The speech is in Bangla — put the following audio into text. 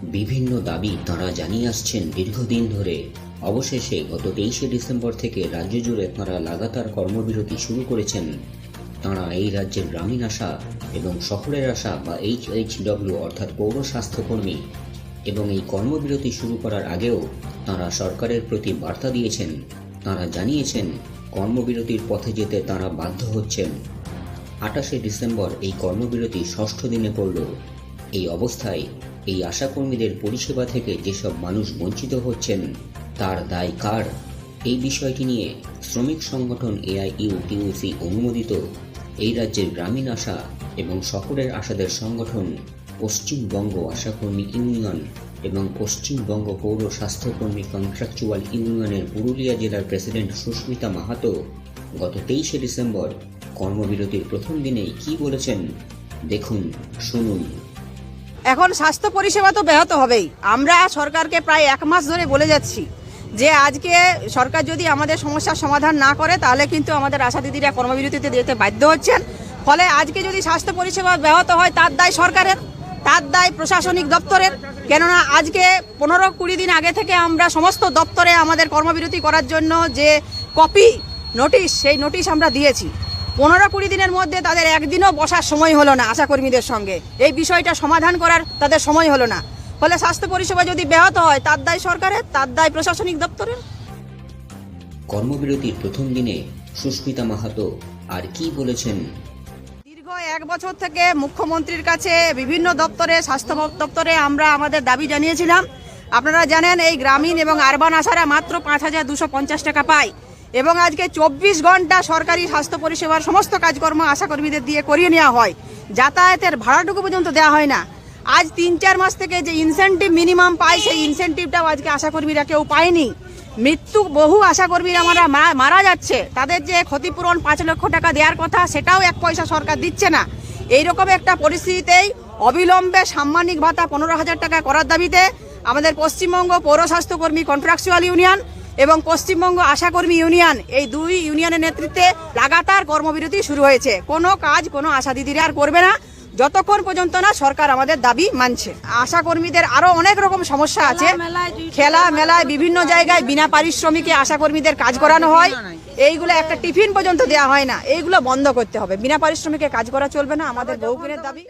বিভিন্ন দাবি তাঁরা জানিয়ে আসছেন দীর্ঘদিন ধরে। অবশেষে গত 23শে ডিসেম্বর থেকে রাজ্য জুড়ে তাঁরা লাগাতার কর্মবিরতি শুরু করেছেন। তাঁরা এই রাজ্যের গ্রামীণ আশা এবং শহরের আশা বা HHW অর্থাৎ পৌর স্বাস্থ্যকর্মী, এবং এই কর্মবিরতি শুরু করার আগেও তাঁরা সরকারের প্রতি বার্তা দিয়েছেন। তাঁরা জানিয়েছেন কর্মবিরতির পথে যেতে তাঁরা বাধ্য হচ্ছেন। 28শে ডিসেম্বর এই কর্মবিরতি 6ষ্ঠ দিনে পড়ল। এই অবস্থায় এই আশাকর্মীদের পরিষেবা থেকে যেসব মানুষ বঞ্চিত হচ্ছেন তার দায় কার? এই বিষয়টি নিয়ে শ্রমিক সংগঠন AIUTUC অনুমোদিত এই রাজ্যের গ্রামীণ আশা এবং শহরের আশাদের সংগঠন পশ্চিমবঙ্গ আশাকর্মী ইউনিয়ন এবং পশ্চিমবঙ্গ পৌর স্বাস্থ্যকর্মী কন্ট্রাকচুয়াল ইউনিয়নের পুরুলিয়া জেলার প্রেসিডেন্ট সুস্মিতা মাহাতো গত 23শে ডিসেম্বর কর্মবিরতির প্রথম দিনেই কি বলেছেন দেখুন, শুনুন। এখন স্বাস্থ্য পরিষেবা তো ব্যাহত হবেই। আমরা সরকারকে প্রায় 1 মাস ধরে বলে যাচ্ছি যে আজকে সরকার যদি আমাদের সমস্যার সমাধান না করে তাহলে কিন্তু আমাদের আশা দিদিরা কর্মবিরতিতে যেতে বাধ্য হচ্ছেন। ফলে আজকে যদি স্বাস্থ্য পরিষেবা ব্যাহত হয় তার দায় সরকারের, তার দায় প্রশাসনিক দপ্তরের। কেননা আজকে 15-20 দিন আগে থেকে আমরা সমস্ত দপ্তরে আমাদের কর্মবিরতি করার জন্য যে কপি নোটিশ, সেই নোটিশ আমরা দিয়েছি। 15-20 দিনের মধ্যে তাদের একদিনও বসার সময় হলো না আশাকর্মীদের সঙ্গে, এই বিষয়টা সমাধান করার তাদের সময় হলো না। ফলে স্বাস্থ্য পরিষেবা যদি ব্যাহত হয় তার দায় সরকারের, তার দায় প্রশাসনিক দপ্তরের। কর্মবিরতির প্রথম দিনে সুস্মিতা মাহাতো আর কি বলেছেন? দীর্ঘ 1 বছর থেকে মুখ্যমন্ত্রীর কাছে বিভিন্ন দপ্তরে, স্বাস্থ্য দপ্তরে আমরা আমাদের দাবি জানিয়েছিলাম। আপনারা জানেন এই গ্রামীণ এবং আরবান আশারা মাত্র 5,250 টাকা পায় এবং আজকে 24 ঘন্টা সরকারি স্বাস্থ্য পরিষেবার সমস্ত কাজকর্ম আশাকর্মীদের দিয়ে করিয়ে নেওয়া হয়। যাতায়াতের ভাড়াটুকু পর্যন্ত দেওয়া হয় না। আজ 3-4 মাস থেকে যে ইনসেন্টিভ মিনিমাম পায় সেই ইনসেন্টিভটাও আজকে আশাকর্মীরা কেউ পায়নি। মৃত্যু বহু আশাকর্মীরা মারা যাচ্ছে, তাদের যে ক্ষতিপূরণ 5 লক্ষ টাকা দেওয়ার কথা সেটাও 1 পয়সা সরকার দিচ্ছে না। এইরকম একটা পরিস্থিতিতেই অবিলম্বে সাম্মানিক ভাতা 15,000 টাকা করার দাবিতে আমাদের পশ্চিমবঙ্গ পৌর স্বাস্থ্যকর্মী কন্ট্রাকচুয়াল ইউনিয়ন এবং পশ্চিমবঙ্গ আশাকর্মী ইউনিয়ন, এই 2 ইউনিয়নের নেতৃত্বে লাগাতার কর্মবিরতি শুরু হয়েছে। কোনো কাজ কোনো আশা দিদিরা আর করবে না যতক্ষণ পর্যন্ত না সরকার আমাদের দাবি মানছে। আশাকর্মীদের আরো অনেক রকম সমস্যা আছে। খেলা মেলায় বিভিন্ন জায়গায় বিনা পারিশ্রমিকে আশাকর্মীদের কাজ করানো হয়, এইগুলো একটা টিফিন পর্যন্ত দেওয়া হয় না। এইগুলো বন্ধ করতে হবে। বিনা পারিশ্রমিকে কাজ করা চলবে না, আমাদের বহুদিনের দাবি।